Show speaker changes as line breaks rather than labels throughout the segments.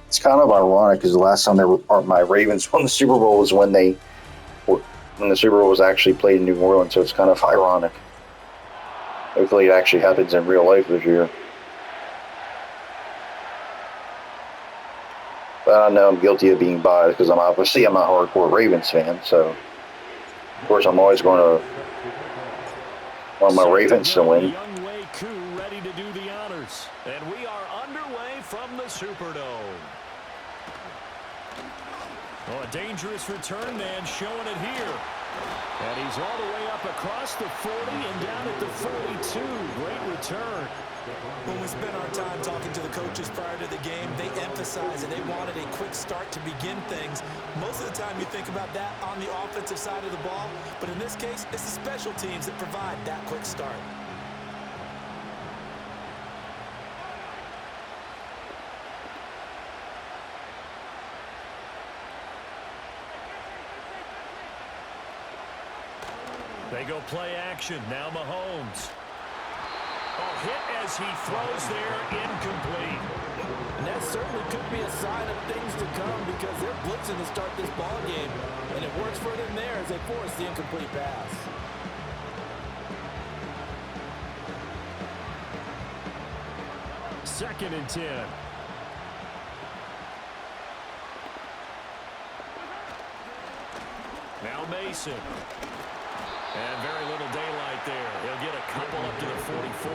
It's kind of ironic because the last time my Ravens won the Super Bowl was when the Super Bowl was actually played in New Orleans. So it's kind of ironic. Hopefully, it actually happens in real life this year. But I know I'm guilty of being biased because I'm a hardcore Ravens fan. So of course I'm always going to want my Ravens to win.
Ready to do the honors, and we are underway from the Superdome. Oh, a dangerous return man showing it here. And he's all the way up across the 40 and down at the 42. Great return.
When we spent our time talking to the coaches prior to the game, they emphasized that they wanted a quick start to begin things. Most of the time you think about that on the offensive side of the ball, but in this case, it's the special teams that provide that quick start.
They go play action. Now Mahomes. Oh, hit as he throws there, incomplete.
And that certainly could be a sign of things to come because they're blitzing to start this ball game. And it works for them there as they force the incomplete pass.
Second and 10. Now Mason. And very little daylight there. He'll get a couple up to the 44.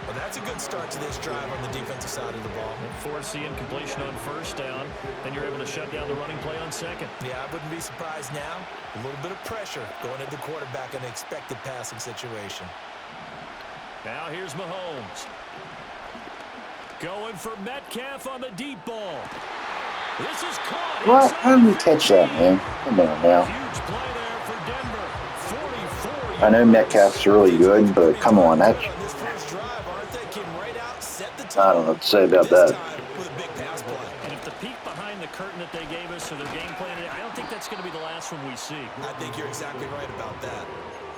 Well, that's a good start to this drive on the defensive side of the ball.
And force the incompletion on first down, and you're able to shut down the running play on second.
Yeah, I wouldn't be surprised now. A little bit of pressure going at the quarterback in an expected passing situation.
Now here's Mahomes. Going for Metcalf on the deep ball. This is caught.
What? How did we catch that, man? Come on now.
Huge play there for Denver. 44.
I know Metcalf's really good, but come on, that's... I don't know what to say about that.
And if the peek behind the curtain that they gave us or their game plan, I don't think that's going to be the last one we see.
I think you're exactly right about that.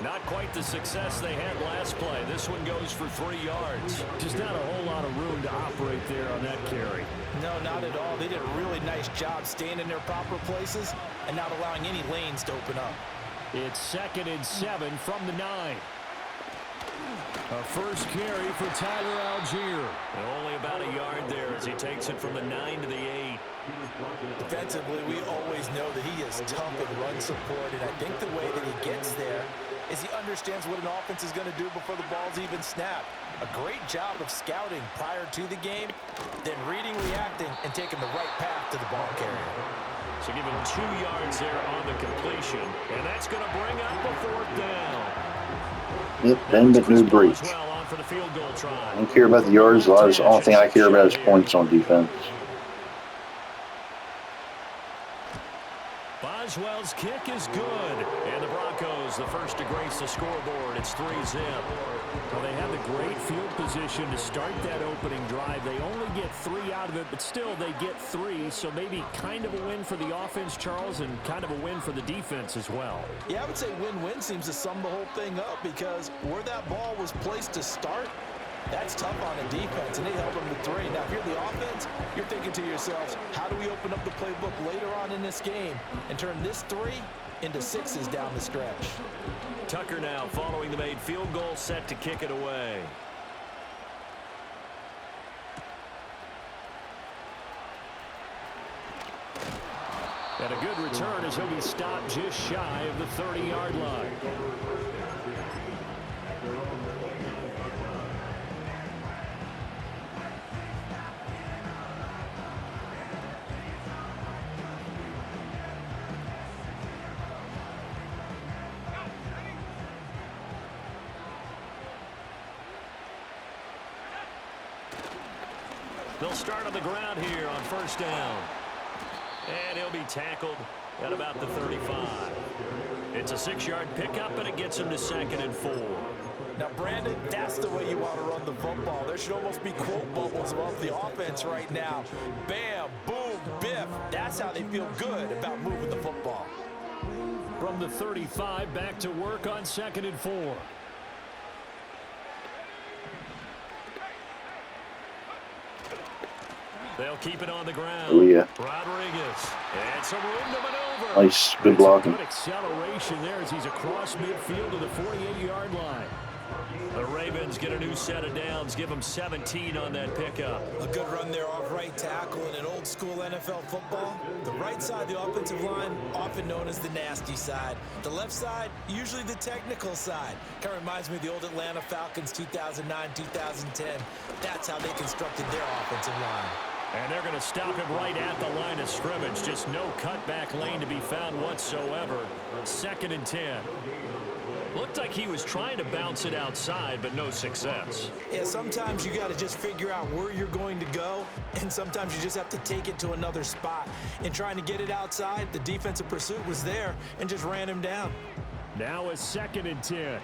Not quite the success they had last play. This one goes for 3 yards. Just not a whole lot of room to operate there on that carry.
No, not at all. They did a really nice job staying in their proper places and not allowing any lanes to open up.
It's 2nd and 7 from the 9. A first carry for Tyler Algier. And only about a yard there as he takes it from the 9 to the 8.
Defensively, we always know that he is tough in run support, and I think the way that he gets there is he understands what an offense is going to do before the ball's even snapped. A great job of scouting prior to the game, then reading, reacting, and taking the right path to the ball carrier.
So give him 2 yards there on the completion, and that's going to bring up a 4th down.
Yep, bend but no break. I don't care about the yards. The only thing I care about is points on defense.
Boswell's kick is good. And the Broncos, the first to grace the scoreboard. It's 3-zip. Well, they have the great field position to start that opening drive. They only get 3 out of it, but still they get 3. So maybe kind of a win for the offense, Charles, and kind of a win for the defense as well.
Yeah, I would say win-win seems to sum the whole thing up because where that ball was placed to start, that's tough on the defense, and they held them to 3. Now, if you're the offense, you're thinking to yourselves, how do we open up the playbook later on in this game and turn this 3 into 6s down the stretch?
Tucker now following the made field goal, set to kick it away. And a good return as he'll be stopped just shy of the 30-yard line. They'll start on the ground here on first down. And he'll be tackled at about the 35. It's a 6-yard pickup, and it gets him to 2nd and 4.
Now, Brandon, that's the way you want to run the football. There should almost be quote bubbles above the offense right now. Bam, boom, biff. That's how they feel good about moving the football.
From the 35, back to work on 2nd and 4. They'll keep it on the ground.
Oh, yeah.
Rodriguez. And some room to maneuver.
Nice. Good blocking.
Good acceleration there as he's across midfield to the 48-yard line. The Ravens get a new set of downs. Give them 17 on that pickup.
A good run there off right tackle in an old school NFL football. The right side, the offensive line, often known as the nasty side. The left side, usually the technical side. Kind of reminds me of the old Atlanta Falcons 2009-2010. That's how they constructed their offensive line.
And they're going to stop him right at the line of scrimmage. Just no cutback lane to be found whatsoever. 2nd and 10. Looked like he was trying to bounce it outside, but no success.
Yeah, sometimes you got to just figure out where you're going to go, and sometimes you just have to take it to another spot. In trying to get it outside, the defensive pursuit was there and just ran him down.
Now a 2nd and 10.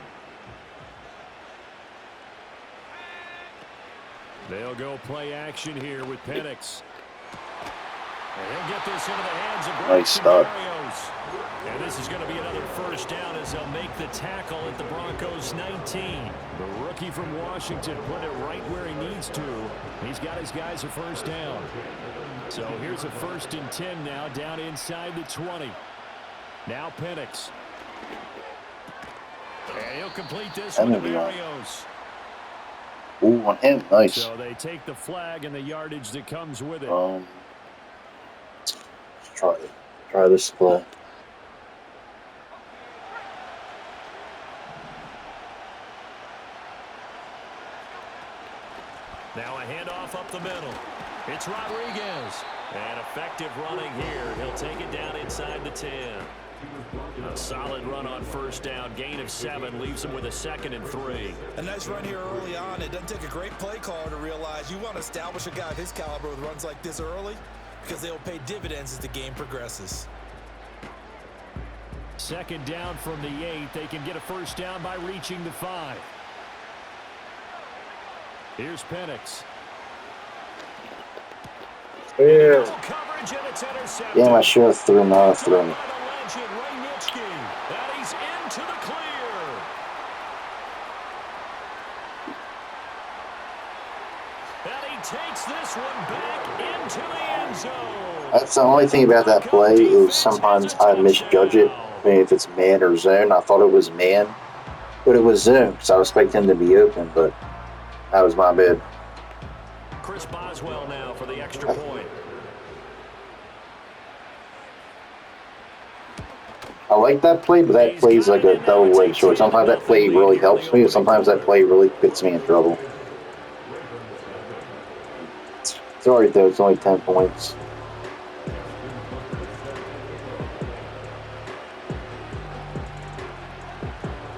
They'll go play action here with Penix. And he'll get this into the hands of
Nice start.
And this is going to be another first down as they'll make the tackle at the Broncos 19. The rookie from Washington put it right where he needs to. He's got his guys a first down. So here's a 1st and 10 now down inside the 20. Now Penix. And he'll complete this one to Barrios.
Ooh, on him. Nice.
So they take the flag and the yardage that comes with it.
Let's try this play.
Now a handoff up the middle. It's Rodriguez. And effective running here. He'll take it down inside the 10. A solid run on first down. Gain of 7 leaves him with a 2nd and 3.
A nice run here early on. It doesn't take a great play caller to realize you want to establish a guy of his caliber with runs like this early because they'll pay dividends as the game progresses.
2nd down from the 8. They can get a first down by reaching the 5. Here's Penix.
Yeah.
Coverage and it's intercepted.
Damn, I should have thrown off thrown.
That he's into the clear. And he takes this one back into the end zone.
That's the only thing about that play is sometimes I misjudge it. I mean, if it's man or zone, I thought it was man, but it was zone because I was expecting him to be open, but that was my bad.
Chris Boswell now for the extra point.
I like that play, but that play's like a double-edged sword. Sometimes that play really helps me, and sometimes that play really puts me in trouble. It's alright though, it's only 10 points.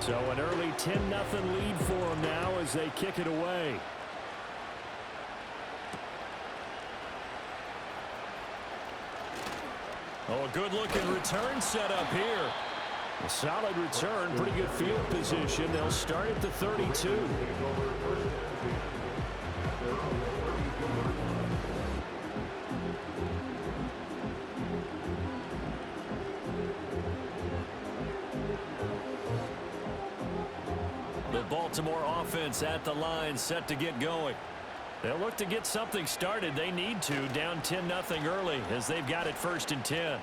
So an early 10-0 lead for them now as they kick it away. Oh, a good-looking return set up here. A solid return, pretty good field position. They'll start at the 32. The Baltimore offense at the line, set to get going. They'll look to get something started. They need to, down 10-0 early as they've got it 1st and 10.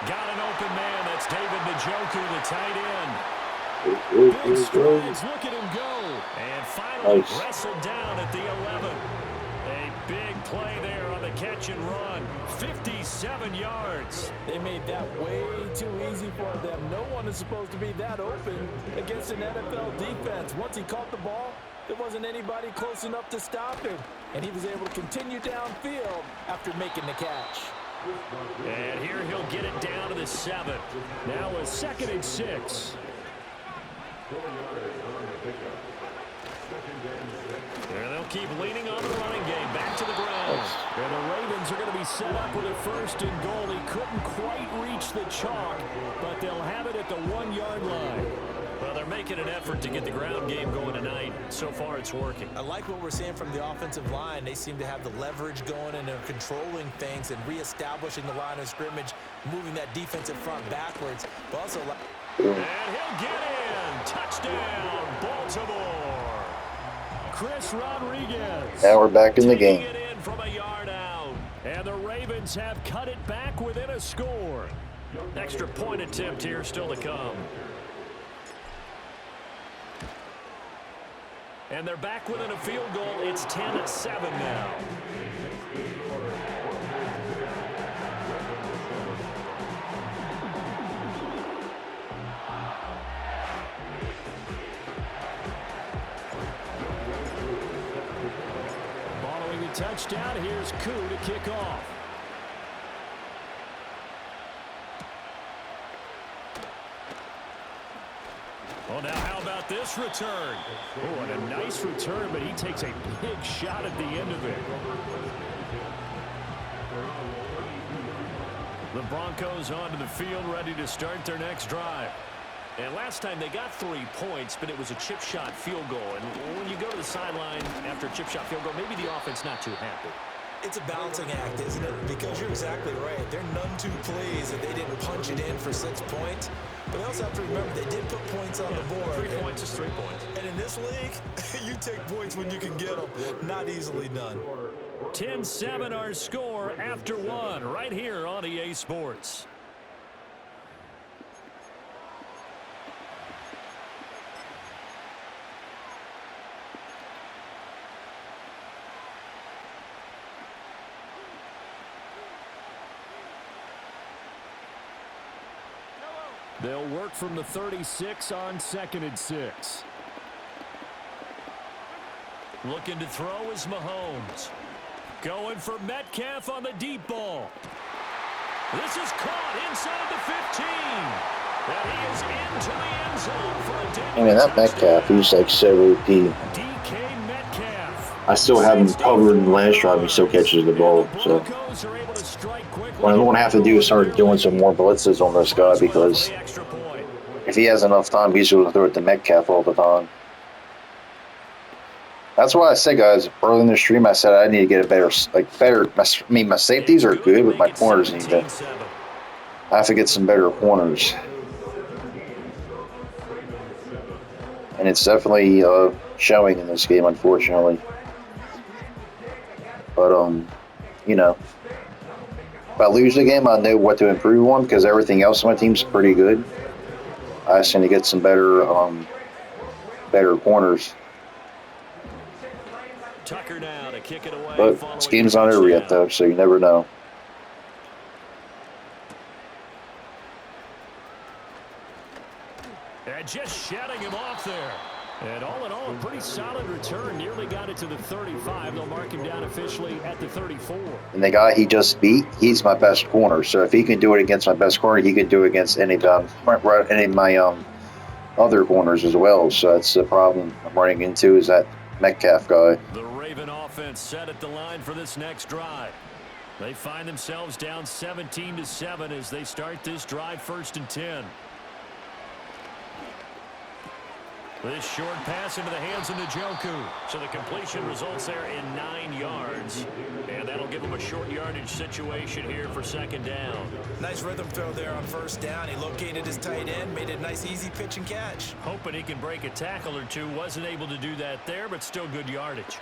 Got an open man. That's David Njoku, the tight end. Big strides. Look at him go. And finally wrestled down at the 11. A big play there on the catch and run. 57 yards.
They made that way too easy for them. No one is supposed to be that open against an NFL defense. Once he caught the ball, there wasn't anybody close enough to stop him. And he was able to continue downfield after making the catch.
And here he'll get it down to the 7. Now a 2nd and 6. There they'll keep leaning on the running game. Back to the ground. And the Ravens are going to be set up with a 1st and goal. He couldn't quite reach the chalk, but they'll have it at the 1-yard line. Well, they're making an effort to get the ground game going tonight. So far, it's working.
I like what we're seeing from the offensive line. They seem to have the leverage going and they're controlling things and reestablishing the line of scrimmage, moving that defensive front backwards. But also,
and he'll get in. Touchdown, Baltimore. Chris Rodriguez.
Now we're back in the game.
It in from a yard out. And the Ravens have cut it back within a score. Extra point attempt here still to come. And they're back within a field goal. It's 10-7 now. Following the touchdown, here's Koo to kick off. Well, now how about this return? Oh, and a nice return, but he takes a big shot at the end of it. The Broncos onto the field, ready to start their next drive. And last time they got 3 points, but it was a chip shot field goal. And when you go to the sideline after a chip shot field goal, maybe the offense not too happy.
It's a balancing act, isn't it? Because you're exactly right. They're none too pleased that they didn't punch it in for 6 points. But they also have to remember they did put points on the board.
3 points is 3 points.
And in this league, you take points when you can get them. Not easily done.
10-7 our score after 1 right here on EA Sports. They'll work from the 36 on 2nd and 6. Looking to throw is Mahomes. Going for Metcalf on the deep ball. This is caught inside the 15. And he is into the end zone for a day.
I mean, that Metcalf, he's like so OP.
DK Metcalf.
I still have him covered in the last drive. He still catches the ball. So what I'm going to have to do is start doing some more blitzes on this guy, because if he has enough time, he's going to throw it to Metcalf all the time. That's why I say, guys, early in the stream, I said I need to get a better. My safeties are good, but my corners need to. I have to get some better corners, and it's definitely showing in this game, unfortunately. But you know, if I lose the game, I know what to improve on, because everything else on my team's pretty good. I just need to get some better corners.
Tucker now to kick it away.
But this game's not over yet, though, so you never know.
And just shutting him off there. And all in all, a pretty solid return. Nearly got it to the 35. They'll mark him down officially at the 34.
And the guy he just beat, he's my best corner. So if he can do it against my best corner, he can do it against any of my other corners as well. So that's the problem I'm running into, is that Metcalf guy.
The Raven offense set at the line for this next drive. They find themselves down 17-7 as they start this drive, 1st and 10. This short pass into the hands of Njoku. So the completion results there in 9 yards. And that'll give him a short yardage situation here for 2nd down.
Nice rhythm throw there on 1st down. He located his tight end, made it a nice easy pitch and catch.
Hoping he can break a tackle or two. Wasn't able to do that there, but still good yardage.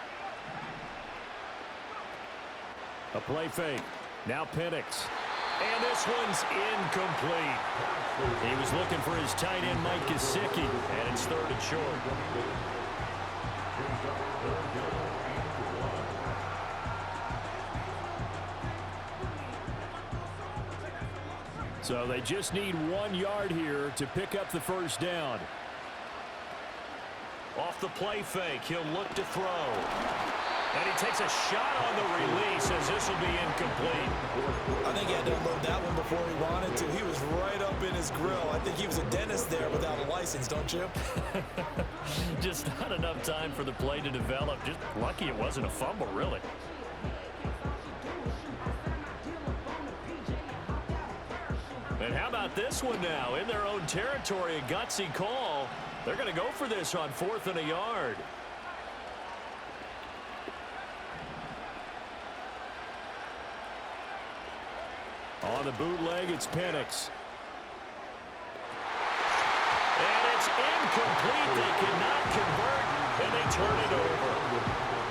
A play fake. Now Penix. And this one's incomplete. He was looking for his tight end, Mike Gesicki, and it's 3rd and short. So they just need 1 yard here to pick up the 1st down. Off the play fake, he'll look to throw. And he takes a shot on the release as this will be incomplete.
I think he had to unload that one before he wanted to. He was right up in his grill. I think he was a dentist there without a license, don't you?
Just not enough time for the play to develop. Just lucky it wasn't a fumble, really. And how about this one now? In their own territory, a gutsy call. They're going to go for this on 4th and a yard. On the bootleg, it's Penix. And It's incomplete. They cannot convert, and they turn it over.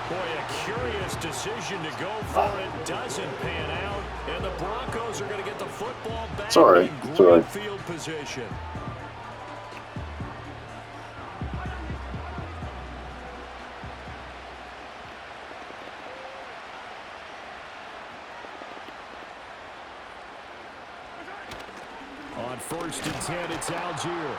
Boy, a curious decision to go for it. Doesn't pan out, and the Broncos are going to get the football back in great field position. On 1st and 10, it's Algier.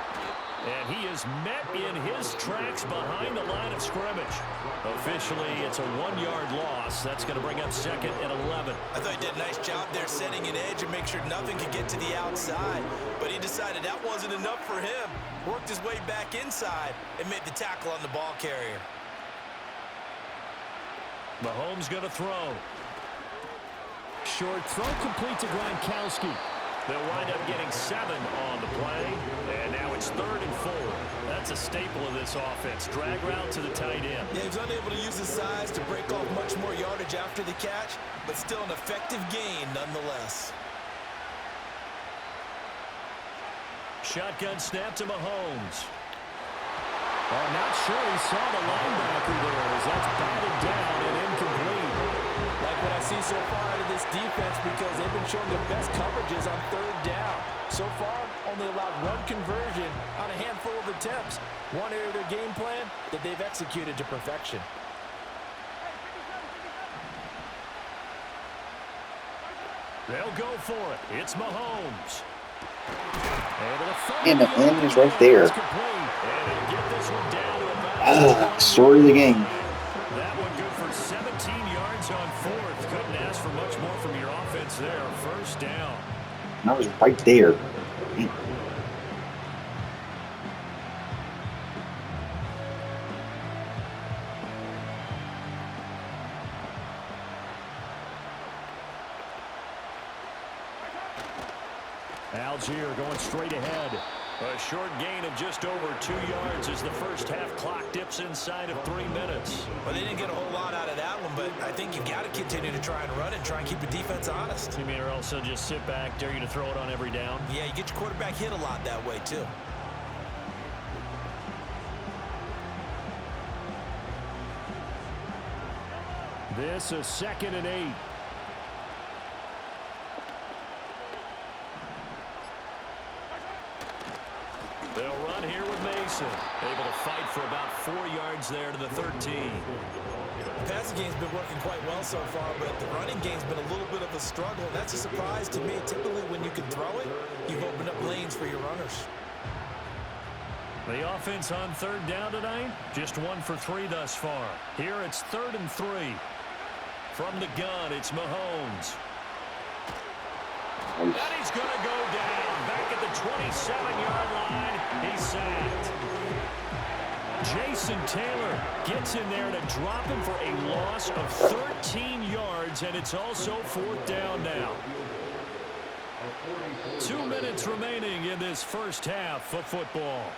And he is met in his tracks behind the line of scrimmage. Officially, it's a 1-yard loss. That's going to bring up 2nd and 11.
I thought he did a nice job there setting an edge and make sure nothing could get to the outside. But he decided that wasn't enough for him. Worked his way back inside and made the tackle on the ball carrier.
Mahomes going to throw. Short throw complete to Gronkowski. They'll wind up getting 7 on the play, and now it's 3rd and 4. That's a staple of this offense. Drag route to the tight end.
Yeah, he was unable to use his size to break off much more yardage after the catch, but still an effective gain nonetheless.
Shotgun snap to Mahomes. I'm not sure he saw the linebacker there as that's batted down and incomplete.
Like what I see so far out of this defense, because they've been showing their best coverages on 3rd down. So far, only allowed 1 conversion on a handful of attempts. One area of their game plan that they've executed to perfection.
They'll go for it. It's Mahomes.
And the end is right there. Story of the game.
That one good for 17 yards on 4th. Couldn't ask for much more from your offense there. 1st down.
That was right there.
Algier going straight ahead. A short gain of just over 2 yards as the first half clock dips inside of 3 minutes.
Well, they didn't get a whole lot out of that one, but I think you've got to continue to try and run and try and keep the defense honest.
You mean, or also just sit back, dare you to throw it on every down?
Yeah, you get your quarterback hit a lot that way, too.
This is 2nd and 8. They'll run here with Mason. Able to fight for about 4 yards there to the 13.
The passing game's been working quite well so far, but the running game's been a little bit of a struggle. That's a surprise to me. Typically, when you can throw it, you've opened up lanes for your runners.
The offense on 3rd down tonight, just 1 for 3 thus far. Here it's 3rd and 3. From the gun, it's Mahomes. And he's going to go down. Back at the 27-yard line, he's sacked. Jason Taylor gets in there to drop him for a loss of 13 yards, and it's also 4th down now. 2 minutes remaining in this first half of football.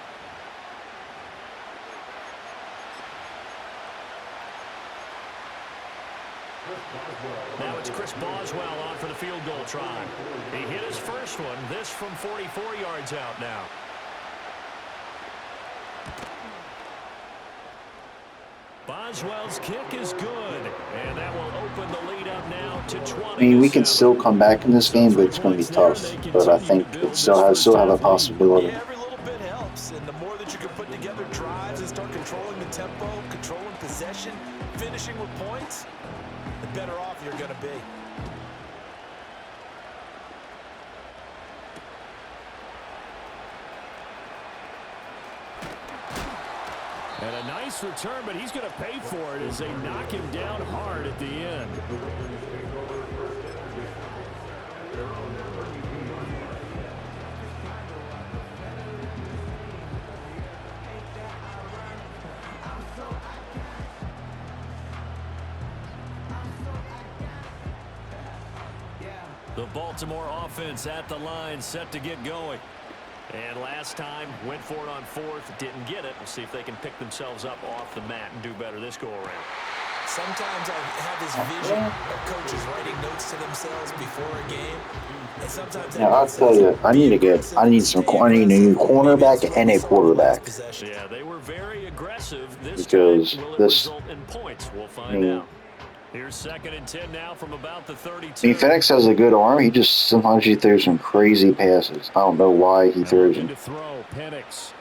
Now it's Chris Boswell on for the field goal try. He hit his first one. This from 44 yards out now. Boswell's kick is good, and that will open the lead up now to 20.
I mean, we can still come back in this game, but it's going to be tough. But I think it still have a possibility.
Yeah, every little bit helps, and the more that you can put together drives and start controlling the tempo, controlling possession, finishing with points, the better off you're going to be.
And a nice return, but he's going to pay for it as they knock him down hard at the end. The Baltimore offense at the line, set to get going. And last time, went for it on 4th, didn't get it. We'll see if they can pick themselves up off the mat and do better this go-around.
Sometimes I have this vision of coaches writing notes to themselves before a game. And sometimes
Yeah, I'll tell you, I need a new cornerback and a quarterback.
Yeah, they were very aggressive. This
Because
time, will it
this,
result in points? We'll
I
find
mean,
out. Here's 2nd and 10 now from about the 32.
Phoenix has a good arm. Sometimes he throws some crazy passes. I don't know why he throws them.
To throw, Penix.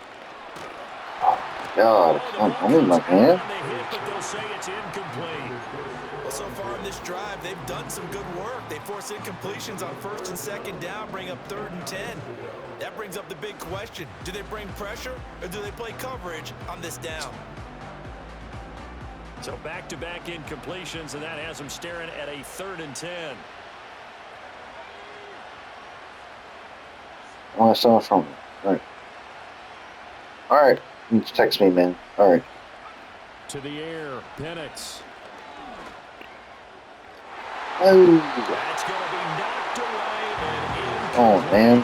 God, come on, my man.
But they'll say it's incomplete.
Well, so far in this drive, they've done some good work. They force incompletions on 1st and 2nd down, bring up 3rd and 10. That brings up the big question. Do they bring pressure or do they play coverage on this down?
So back-to-back incompletions, and that has them staring at a 3rd and 10.
Oh, I saw it from him. All right. All right. You text me, man. All right.
To the air, Penix.
Oh.
That's going to be knocked away and
Oh, man.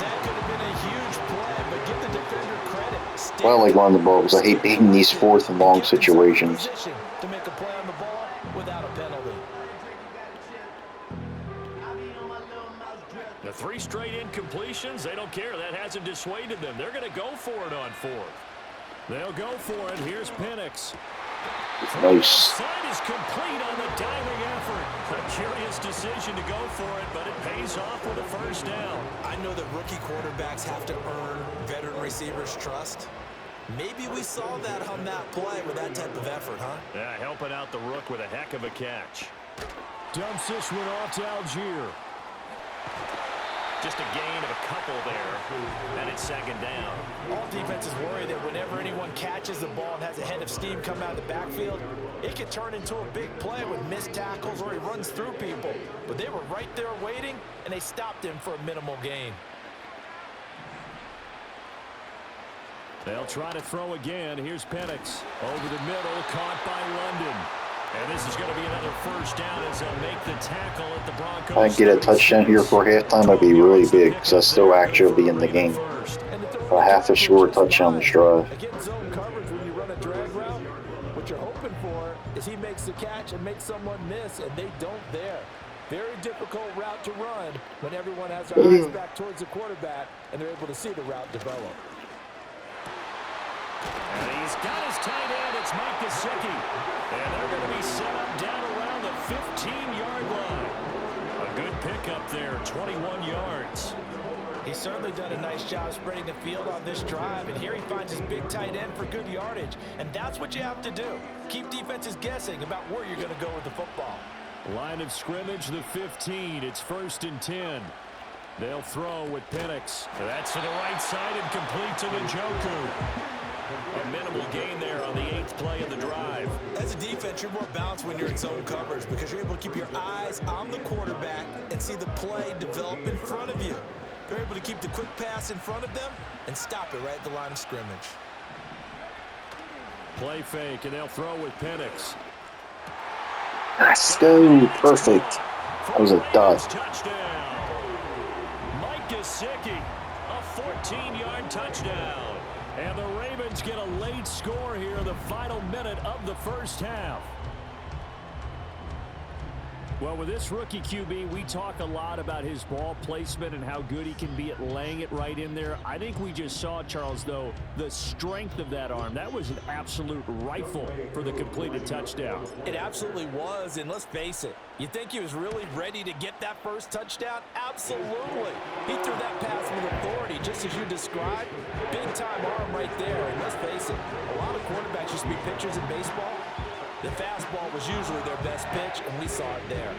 That could have been a huge play, but give the defender credit.
Well, I like running the ball because I hate being these 4th and long situations.
To make a play on the ball without a penalty.
The 3 straight incompletions, they don't care. That hasn't dissuaded them. They're going to go for it on 4th. They'll go for it. Here's Penix.
Nice.
Side is complete on the diving effort. A curious decision to go for it, but it pays off with a 1st down.
I know that rookie quarterbacks have to earn veteran receivers' trust. Maybe we saw that on that play with that type of effort, huh?
Yeah, helping out the rook with a heck of a catch. Dumps this one off to Algier. Just a gain of a couple there, and it's 2nd down.
All defenses worry that whenever anyone catches the ball and has a head of steam come out of the backfield, it could turn into a big play with missed tackles or he runs through people. But they were right there waiting, and they stopped him for a minimal gain.
They'll try to throw again. Here's Penix. Over the middle, caught by London. And this is going to be another 1st down as they'll make the tackle at the Broncos.
If I get a touchdown here for halftime, I'd be really big because I still actually be in the game. But I have to score a touchdown this drive.
Against zone coverage, when you run a drag route, what you're hoping for is he makes the catch and makes someone miss, and they don't there. Very difficult route to run when everyone has their eyes back towards the quarterback and they're able to see the route develop.
And he's got his tight end. It's Mike Gesicki. And they're going to be set up down around the 15-yard line. A good pickup there, 21 yards.
He's certainly done a nice job spreading the field on this drive, and here he finds his big tight end for good yardage. And that's what you have to do. Keep defenses guessing about where you're going to go with the football.
Line of scrimmage, the 15. It's 1st and 10. They'll throw with Penix. That's to the right side and complete to Njoku. A minimal gain there on the 8th play of the drive.
As a defense, you're more balanced when you're in zone coverage because you're able to keep your eyes on the quarterback and see the play develop in front of you. You're able to keep the quick pass in front of them and stop it right at the line of scrimmage.
Play fake, and they'll throw with Penix.
Let's go. Perfect. That was a dot.
Touchdown. Mike Gesicki, a 14-yard touchdown. And the Ravens get a late score here in the final minute of the 1st half. Well, with this rookie QB, we talk a lot about his ball placement and how good he can be at laying it right in there. I think we just saw, Charles, though, the strength of that arm. That was an absolute rifle for the completed touchdown.
It absolutely was, and let's face it, you think he was really ready to get that 1st touchdown? Absolutely. He threw that pass with authority, just as you described. Big-time arm right there, and let's face it, a lot of quarterbacks used to be pitchers in baseball. The fastball was usually their best pitch, and we saw it there.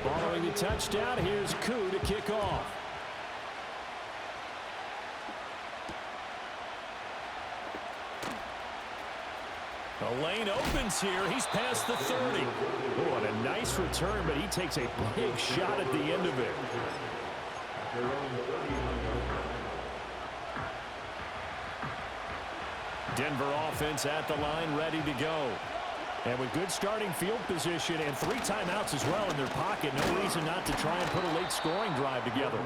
Following the touchdown, here's Koo to kick off. The lane opens here. He's past the 30. Oh, and a nice return, but he takes a big shot at the end of it. Denver offense at the line, ready to go. And with good starting field position and 3 timeouts as well in their pocket, no reason not to try and put a late scoring drive together.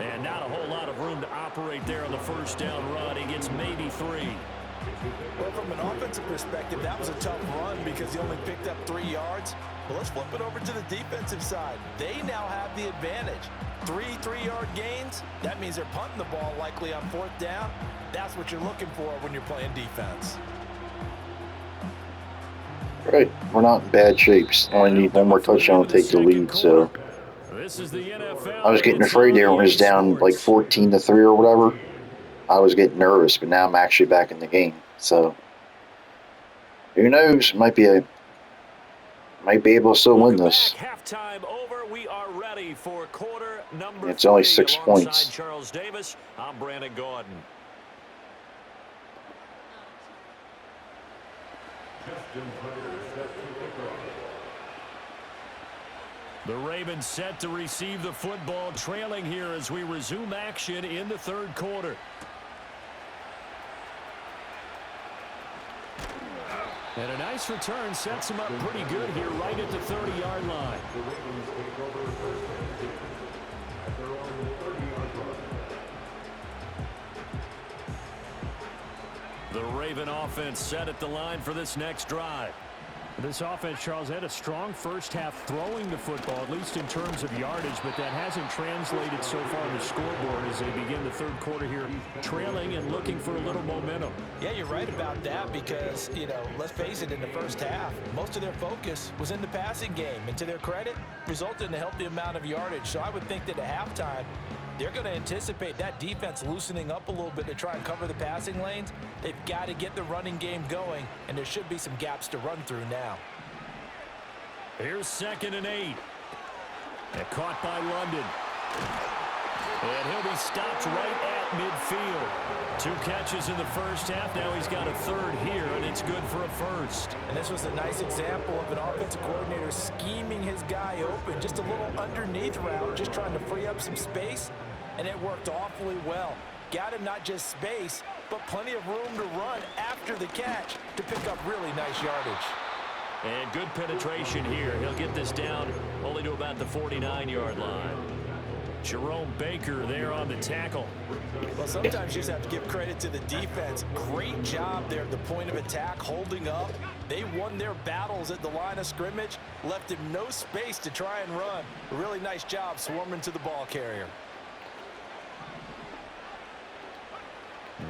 And not a whole lot of room to operate there on the first down run. He gets maybe 3.
Well, from an offensive perspective, that was a tough run because he only picked up 3 yards. But let's flip it over to the defensive side. They now have the advantage. 3 3-yard gains. That means they're punting the ball likely on 4th down. That's what you're looking for when you're playing defense.
Right, we're not in bad shape. Only need one more touchdown to take the lead. So
This is the NFL.
I was getting afraid there when it was down like 14-3 or whatever. I was getting nervous, but now I'm actually back in the game. So who knows? Might be able to still win this.
Halftime over. We are ready for quarter number
It's only
3.
6 points.
Charles Davis, I'm Brandon Gordon. The Ravens set to receive the football, trailing here as we resume action in the 3rd quarter. And a nice return sets him up pretty good here right at the 30-yard line. The Raven offense set at the line for this next drive. This offense, Charles, had a strong first half throwing the football, at least in terms of yardage, but that hasn't translated so far on the scoreboard as they begin the 3rd quarter here, trailing and looking for a little momentum.
Yeah, you're right about that because, let's face it, in the first half, most of their focus was in the passing game. And to their credit, resulted in a healthy amount of yardage. So I would think that at halftime, they're going to anticipate that defense loosening up a little bit to try and cover the passing lanes. They've got to get the running game going, and there should be some gaps to run through now.
Here's 2nd and 8. And caught by London. And he'll be stopped right at midfield. 2 catches in the first half. Now he's got a 3rd here, and it's good for a 1st.
And this was a nice example of an offensive coordinator scheming his guy open. Just a little underneath route, just trying to free up some space, and it worked awfully well. Got him not just space, but plenty of room to run after the catch to pick up really nice yardage.
And good penetration here. He'll get this down only to about the 49-yard line. Jerome Baker there on the tackle.
Well, sometimes you just have to give credit to the defense. Great job there at the point of attack, holding up. They won their battles at the line of scrimmage, left him no space to try and run. A really nice job swarming to the ball carrier.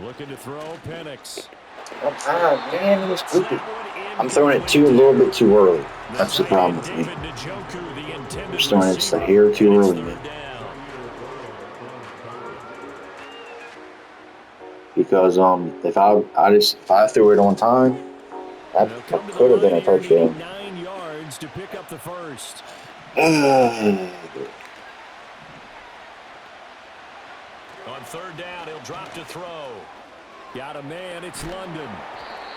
Looking to throw, Penix.
Man, it was stupid. I'm throwing it a little bit too early. That's the problem with me. I'm just throwing it just a hair too early, man. Because if I threw it on time, that could have been a touchdown.
9 yards to pick up the 1st. On 3rd down, he'll drop to throw. Got a man, it's London.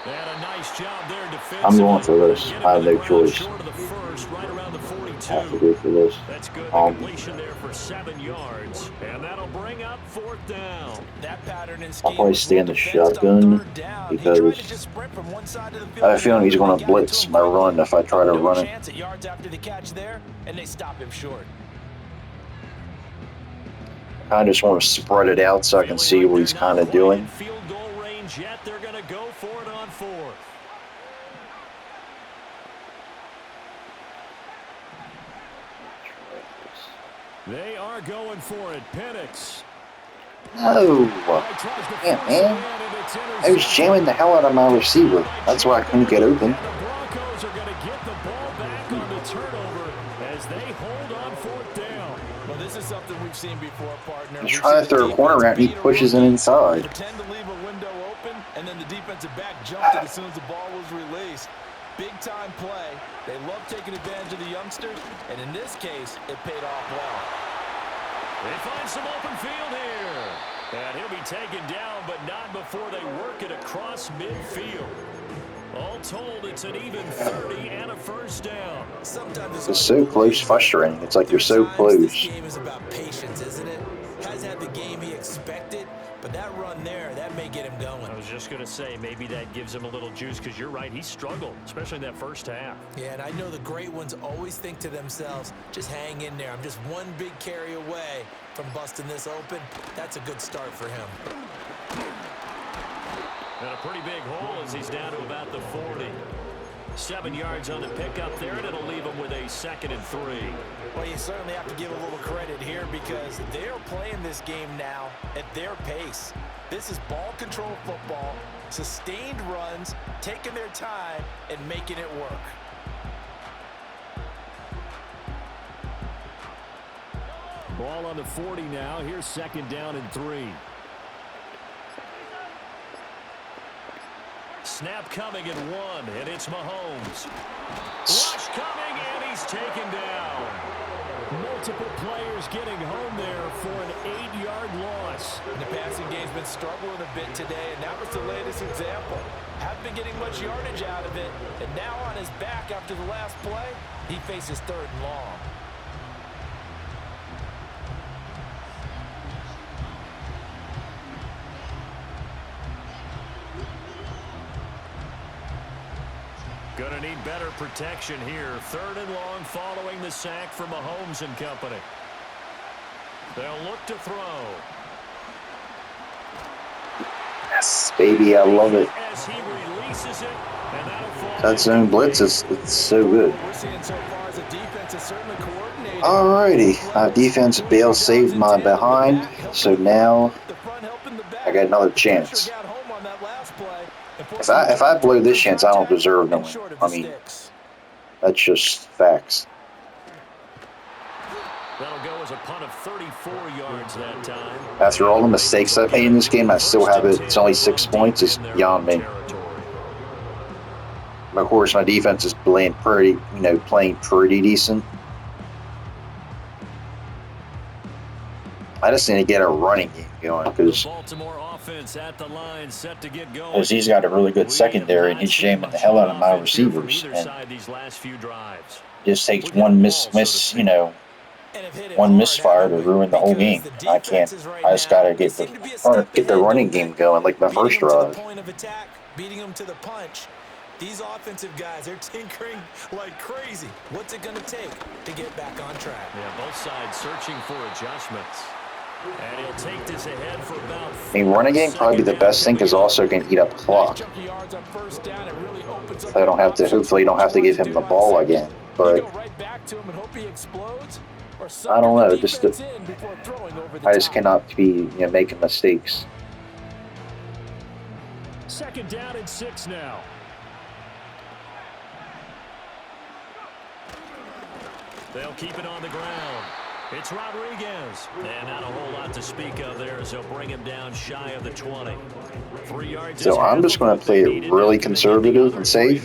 And a nice job there defensively.
I'm going for this. I have no choice.
Short of the 1st, right around the 42.
I have to go for this.
That's good. Completion there for 7 yards. And that'll bring up 4th down.
That pattern and
I'll probably stay in the shotgun because I have a feeling he's going to blitz my run if I try to run it.
Chance at yards after the catch there, and they stop him short.
I just want to spread it out so I can see what he's kind of doing.
Field goal range yet. They're going to go for it on 4th. They are going for it. Penix.
No. Yeah, man. I was jamming the hell out of my receiver. That's why I couldn't get open.
The Broncos are going to get the ball back on the turnover as they hold on 4th down.
Well, this is something we've seen before, partner.
He's trying to throw a corner out and he pushes it inside.
Pretend to leave a window open, and then the defensive back jumped it as soon as the ball was released. Big-time play. They love taking advantage of the youngsters, and in this case, it paid off well.
They find some open field here. And he'll be taken down, but not before they work it across midfield. All told, it's an even 30 and a 1st down.
Sometimes
It's so close, frustrating. It's like you're so close.
This game is about patience, isn't it? Has had the game he expected, But that run there, that may get him going.
I was just going to say, maybe that gives him a little juice, because you're right, he struggled, especially in that first half.
Yeah, and I know the great ones always think to themselves, just hang in there. I'm just one big carry away from busting this open. That's a good start for him.
And a pretty big hole as he's down to about the 40. 7 yards on the pickup there, and it'll leave him with a 2nd and 3.
Well, you certainly have to give a little credit here because they're playing this game now at their pace. This is ball control football, sustained runs, taking their time, and making it work.
Ball on the 40 now. Here's 2nd down and 3. Snap coming at 1, and it's Mahomes. Rush coming, and he's taken down. Multiple players getting home there for an 8-yard loss.
And the passing game's been struggling a bit today, and that was the latest example. Haven't been getting much yardage out of it, and now on his back after the last play, he faces 3rd and long.
Gonna need better protection here. 3rd and long following the sack from Mahomes and company. They'll look to throw.
Yes, baby, I love it.
As he releases it, and that'll fall.
That zone blitz, it's so good.
We're seeing so far as the defense is certainly coordinated.
Alrighty, defense bail saved my behind, so now I got another chance. If I blow this chance, I don't deserve no win. I mean, that's just facts.
That'll go as a punt of 34 yards that time.
After all the mistakes I've made in this game, I still have it. It's only 6 points. It's beyond me. Of course, my defense is playing pretty decent. I just need to get a running game going because he's got a really good secondary and he's shaming the hell out of my receivers. And just takes one misfire to ruin the whole game. I can't. I just gotta get the running game going like my first drive.
Beating them to the punch. These offensive guys, they're tinkering like crazy. What's it going to take to get back on track?
Yeah, both sides searching for adjustments. And he'll take this ahead for about.
I mean, running game probably be the best thing because also can eat up clock. I don't have to. Hopefully, you don't have to give him the ball again. But I don't know. I just cannot be making mistakes.
2nd down and 6 now. They'll keep it on the ground. It's Rodriguez. And not a whole lot to speak of there as they'll bring him down shy of the 20. 3 yards.
So I'm just going to play it really conservative and safe.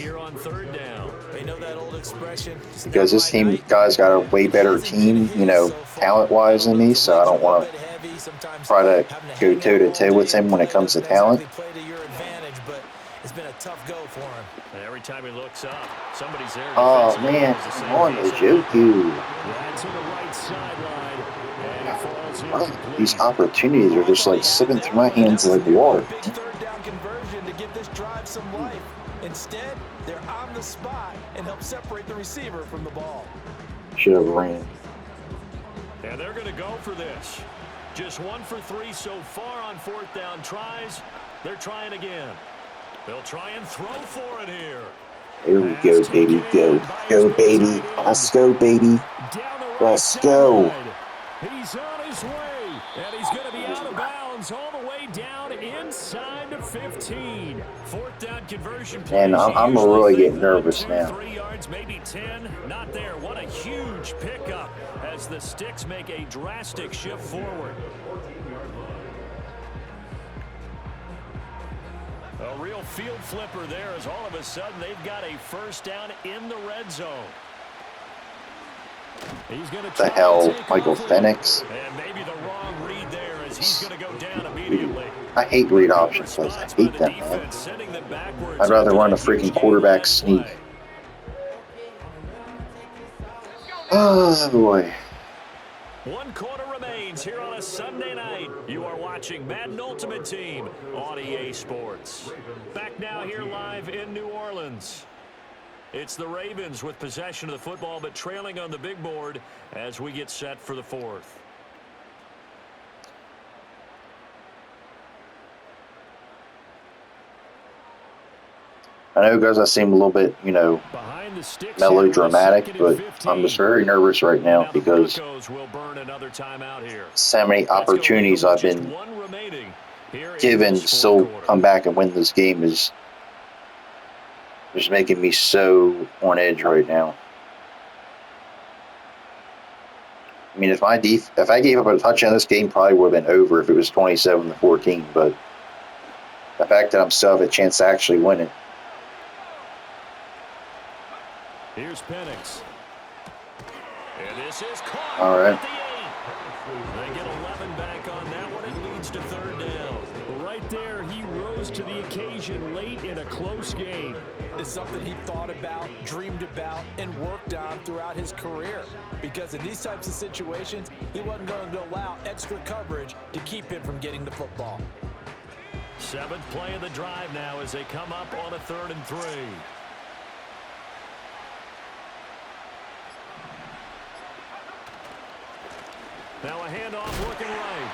Because this team guys got a way better team, talent-wise than me. So I don't want to try to go toe-to-toe with him when it comes to talent.
It's been a tough go for him.
And every time he looks up, somebody's there.
Oh man, come on, Njoku.
That's on the right sideline. And
these opportunities are just like slipping through my hands like water.
Big 3rd down conversion to give this drive some life. Instead, they're on the spot and help separate the receiver from the ball.
Should have ran.
And they're going to go for this. Just 1 for 3 so far on 4th down tries. They're trying again. They'll try and throw for it here.
Here we go, baby. Go. Go, baby. Let's go, baby. Let's go.
He's on his way, and he's going to be out of bounds all the way down inside the 15. 4th down conversion.
And I'm really getting nervous now.
3 yards, maybe 10. Not there. What a huge pickup as the Sticks make a drastic shift forward. A real field flipper there as all of a sudden they've got a 1st down in the red zone. He's going to
the hell, Michael Penix?
And maybe the wrong read there as he's going to go down immediately.
I hate read option plays. I hate them, man. I'd rather run a freaking quarterback sneak. Oh boy.
1 quarter remains here on a Sunday night. You are watching Madden Ultimate Team on EA Sports. Back now here live in New Orleans. It's the Ravens with possession of the football, but trailing on the big board as we get set for the fourth.
I know, guys, I seem a little bit, melodramatic, but I'm just very nervous right now because so many opportunities I've been given to still come back and win this game is just making me so on edge right now. I mean, if I gave up a touchdown, this game probably would have been over if it was 27-14. But the fact that I'm still have a chance to actually win it.
Here's Penix. And this is caught
All right.
at the 8. They get 11 back on that one. It leads to third down.
Right there, he rose to the occasion late in a close game.
It's something he thought about, dreamed about, and worked on throughout his career. Because in these types of situations, he wasn't going to allow extra coverage to keep him from getting the football.
7th play of the drive now as they come up on a 3rd and 3. Now a handoff looking right.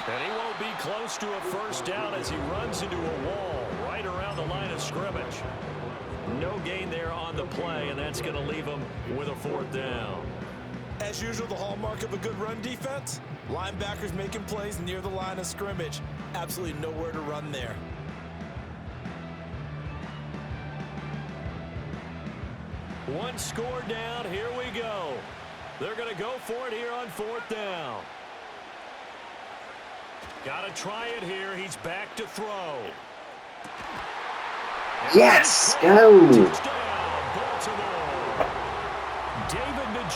And he won't be close to a first down as he runs into a wall right around the line of scrimmage. No gain there on the play, and that's going to leave him with a 4th down.
As usual, the hallmark of a good run defense, linebackers making plays near the line of scrimmage. Absolutely nowhere to run there.
One score down. Here we go. They're going to go for it here on 4th down. Got to try it here. He's back to throw.
Yes, go.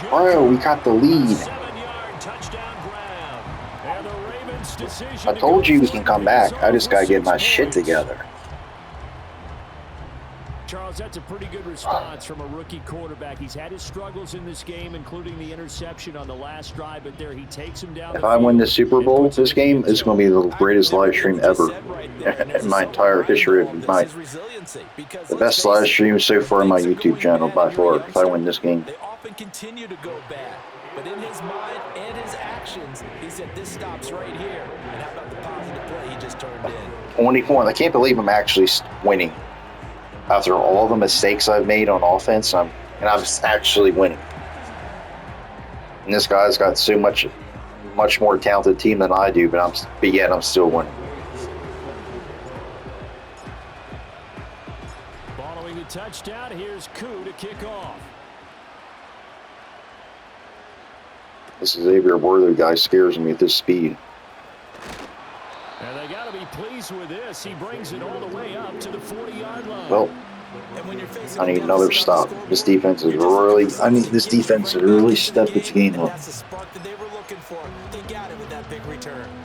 Bro, we got the lead.
7-yard touchdown grab. And the Ravens' decision.
I told you we can come back. I just got to get my shit together.
Charles, that's a pretty good response from a rookie quarterback. He's had his struggles in this game, including the interception on the last drive, but there he takes him down.
If I win the Super Bowl, this game is going to be the greatest live stream ever in my entire history of my. The best live stream so far on my YouTube channel by far. If I win this game.
They often continue to go bad, but in his mind and his actions, he said this stops right here. And how about the positive play he just turned in?
24. I can't believe I'm actually winning. After all the mistakes I've made on offense, I'm actually winning. And this guy's got so much more talented team than I do, but yet I'm still winning.
Following the touchdown, here's Koo to kick off.
This Xavier Worthy guy scares me at this speed.
And they got to be pleased with this. He brings it all the way up to the 40-yard line.
Well, I need another stop. This defense has really stepped its game up.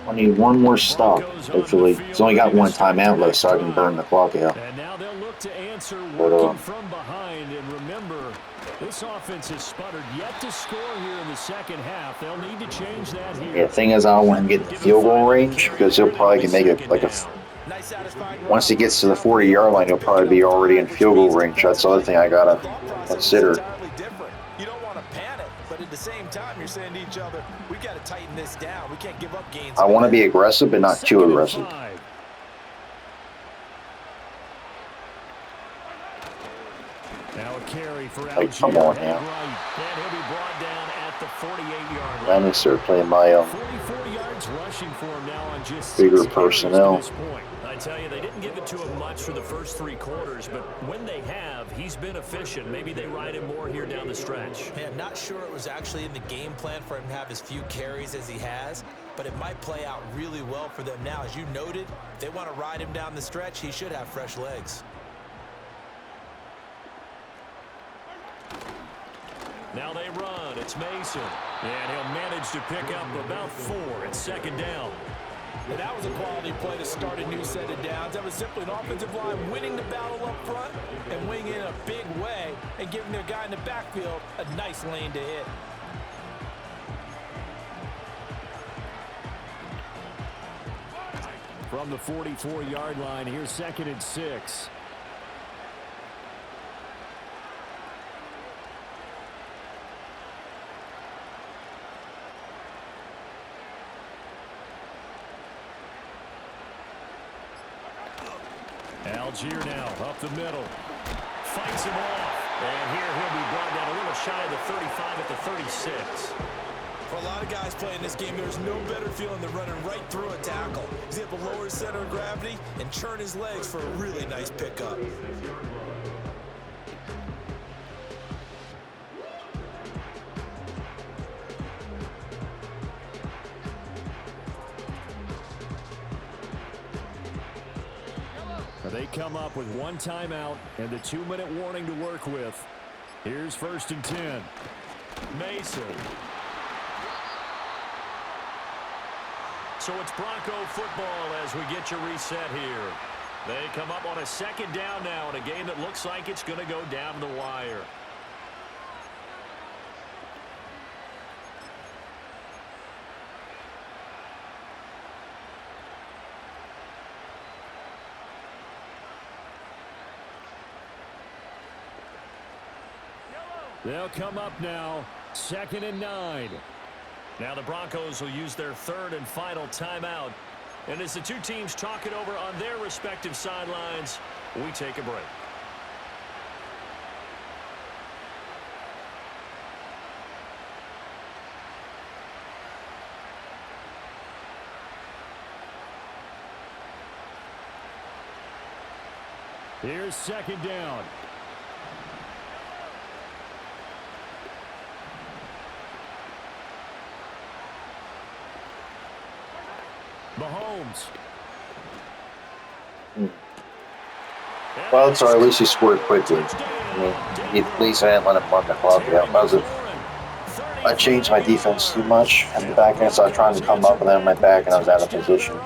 I need one more stop, hopefully. He's only got one timeout left, so I can burn the clock out.
And now they'll look to answer working from behind. And remember, this offense has sputtered yet to score here in the second half. They'll need to change that here.
Yeah, the thing is, I don't want him to get the field goal range because he'll probably can make it like a. Once he gets to the 40-yard line, he'll probably be already in field goal range. That's the other thing I gotta consider.
You don't want to panic, but at the same time, you're saying to each other, we got to tighten this down. We can't give up gains.
I want to be aggressive, but not too aggressive.
Now a carry for
Like, come on now.
And he'll be brought down at the 48-yard line.
I need to start playing my
44 yards rushing for him now on just
bigger personnel.
I tell you, they didn't give it to him much for the first 3 quarters, but when they have, he's been efficient. Maybe they ride him more here down the stretch.
Hey, I'm not sure it was actually in the game plan for him to have as few carries as he has, but it might play out really well for them now. As you noted, if they want to ride him down the stretch, he should have fresh legs.
Now they run. It's Mason. And he'll manage to pick up about 4. It's 2nd down.
And that was a quality play to start a new set of downs. That was simply an offensive line winning the battle up front and winning in a big way and giving their guy in the backfield a nice lane to hit.
from the 44-yard line. Here's 2nd and 6. Algier now up the middle. Fights him off. And here he'll be brought down a little shy of the 35 at the 36.
For a lot of guys playing this game, there's no better feeling than running right through a tackle. He's able to lower his center of gravity and churn his legs for a really nice pickup.
They come up with 1 timeout and the 2-minute warning to work with. Here's 1st and 10. Mason. So it's Bronco football as we get you reset here. They come up on a 2nd down now in a game that looks like it's going to go down to the wire. They'll come up now, 2nd and 9. Now the Broncos will use their 3rd and final timeout. And as the two teams talk it over on their respective sidelines, we take a break. Here's 2nd down. Mahomes.
Well, it's all right. At least he scored quickly. I mean, at least I didn't let him run the clock out. I changed my defense too much, and the back end started trying to come up, and then I went back, and I was out of position.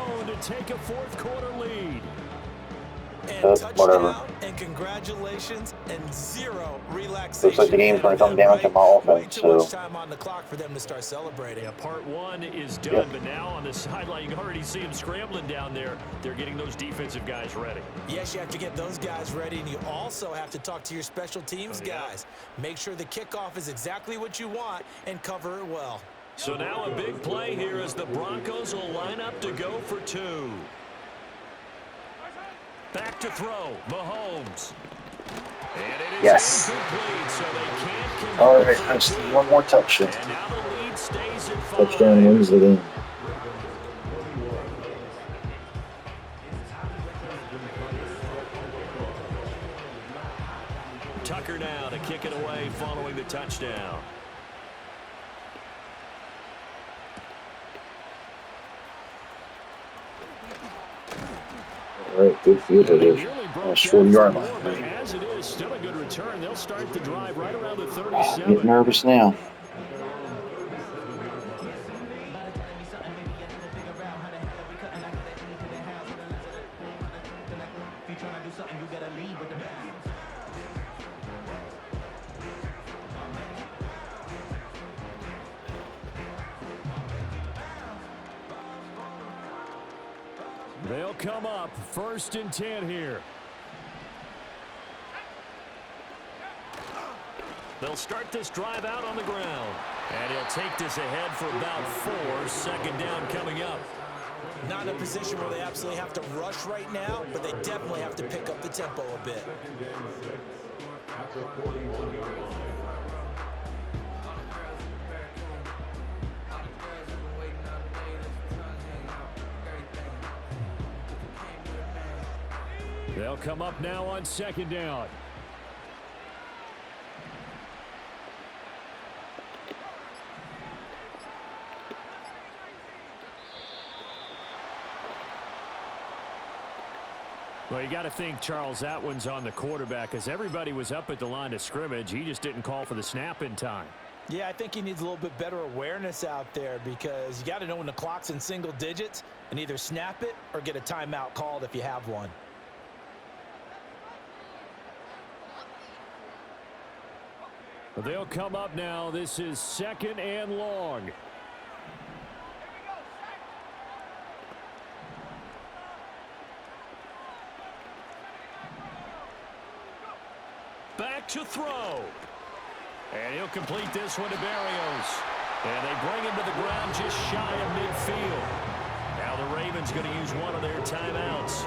But whatever.
And congratulations and 0 relaxation.
Looks like the game's going to come down to my offense.
Too much time on the clock for them to start celebrating.
Yeah, part 1 is done, but now on the sideline, you can already see them scrambling down there. They're getting those defensive guys ready.
Yes, you have to get those guys ready, and you also have to talk to your special teams guys. Make sure the kickoff is exactly what you want and cover it well.
So now a big play here as the Broncos will line up to go for 2. Back to throw, Mahomes. And it is
yes.
incomplete, so they can't convert.
All right, just one more touchdown.
And now the lead stays at 5.
Touchdown wins the game.
Tucker now to kick it away following the touchdown.
All right, good field position. That's 40-yard line.
As it is, still a good return. They'll start the drive right around the 37.
Get nervous now.
They'll come up 1st and 10 here. They'll start this drive out on the ground. And he'll take this ahead for about 4. 2nd down coming up.
Not in a position where they absolutely have to rush right now, but they definitely have to pick up the tempo a bit.
They'll come up now on 2nd down. Well, you got to think, Charles, that one's on the quarterback as everybody was up at the line of scrimmage. He just didn't call for the snap in time.
Yeah, I think he needs a little bit better awareness out there because you got to know when the clock's in single digits and either snap it or get a timeout called if you have one.
They'll come up now. This is 2nd and long. to throw. And he'll complete this one to Barrios. And they bring him to the ground just shy of midfield. Now the Ravens going to use one of their timeouts,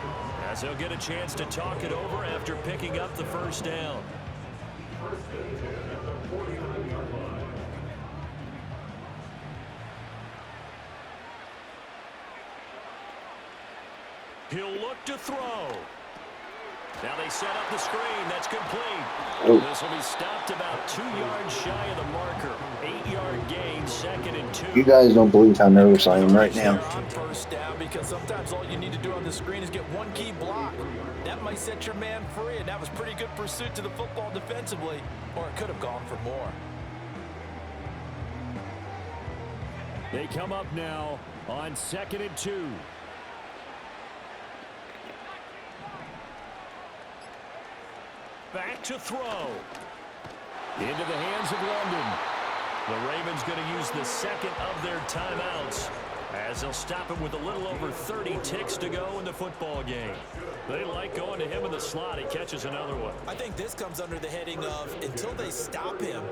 as they'll get a chance to talk it over after picking up the first down. He'll look to throw. Now they set up the screen. That's complete. This will be stopped about 2 yards shy of the marker. 8-yard gain, 2nd and 2.
You guys don't believe how nervous I am right now.
On first down, because sometimes all you need to do on the screen is get one key block. That might set your man free, and that was pretty good pursuit to the football defensively, or it could have gone for more.
They come up now on 2nd and 2. Back to throw. Into the hands of London. The Ravens going to use the second of their timeouts, as they'll stop him with a little over 30 ticks to go in the football game. They like going to him in the slot. He catches another one.
I think this comes under the heading of, until they stop him,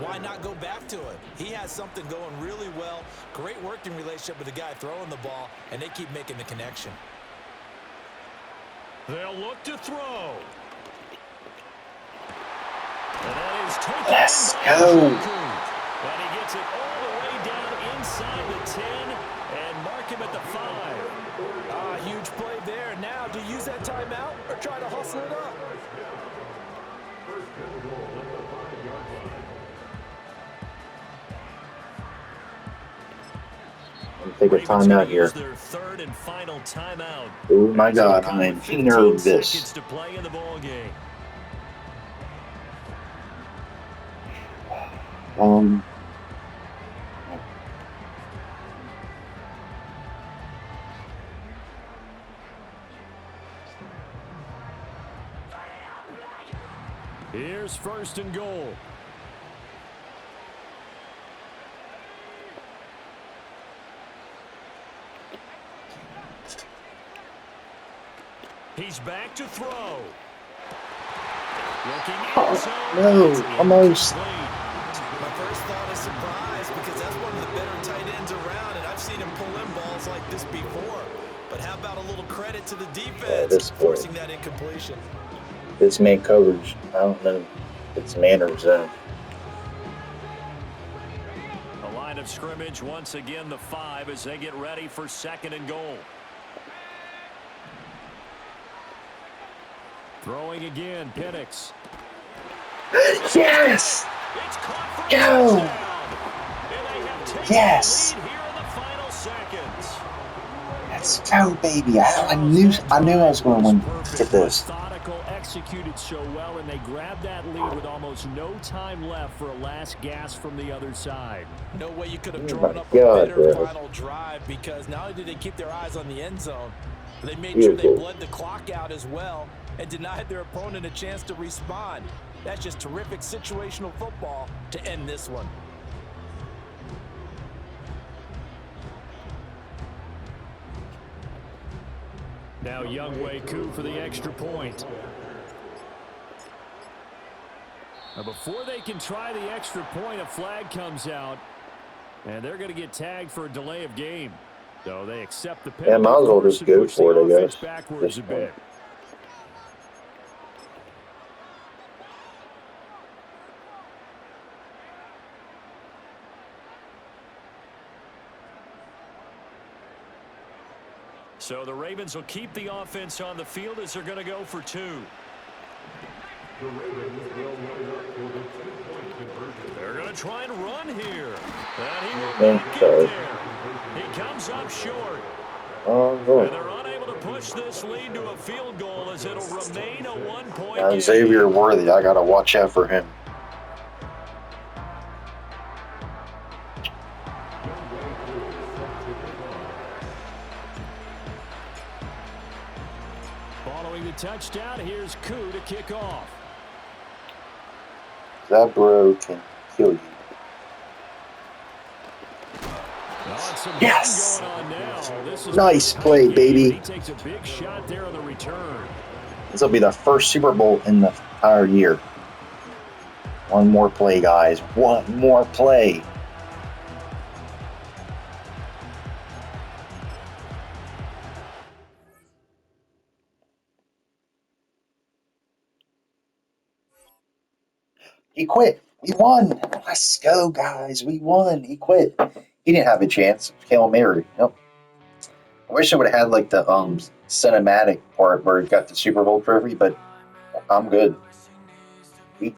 why not go back to it? He has something going really well. Great working relationship with the guy throwing the ball, and they keep making the connection.
They'll look to throw. And that is taken.
Let's go.
And he gets it all the way down inside the 10 and mark him at the 5.
Huge play there. Now, do you use that timeout or try to hustle it up?
Take a timeout here.
Their third and final timeout.
Oh my God, I'm nervous.
Seconds to play in the ball game. Here's 1st and goal. He's back to throw.
No, almost.
My first thought is surprise, because that's one of the better tight ends around, and I've seen him pull in balls like this before. But how about a little credit to the defense forcing that incompletion?
This man coverage, I don't know if it's man or zone.
A line of scrimmage, once again the 5 as they get ready for 2nd and goal. Throwing again, Penix.
Yes! Go! Yes! Let's go, baby! I knew I was going to win. Get this.
Methodical, executed so well, and they grabbed that lead with almost no time left for a last gasp from the other side.
No way you could have drawn up a better final drive, because not only did they keep their eyes on the end zone, they made sure they bled the clock out as well and denied their opponent a chance to respond. That's just terrific situational football to end this one.
Now Younghoe Koo for the extra point. Now before they can try the extra point, a flag comes out, and they're going to get tagged for a delay of game. So they accept the penalty.
Yeah, might as well just go for it, I guess.
Backwards a bit. So the Ravens will keep the offense on the field as they're going to go for 2. They're going to try and run here. And he will not get there. He comes up short. And they're unable to push this lead to a field goal as it'll remain a 1-point game.
Xavier Worthy, I got to watch out for him.
Following the touchdown, here's Koo to kick off.
That bro can kill you. Yes! Nice play, baby.
He takes a big shot there on the return.
This will be the first Super Bowl in the entire year. One more play, guys. One more play. He quit. We won. Let's go, guys. We won. He quit. He didn't have a chance. Hail Mary. Nope. I wish I would have had like the cinematic part where he got the Super Bowl trophy, but I'm good.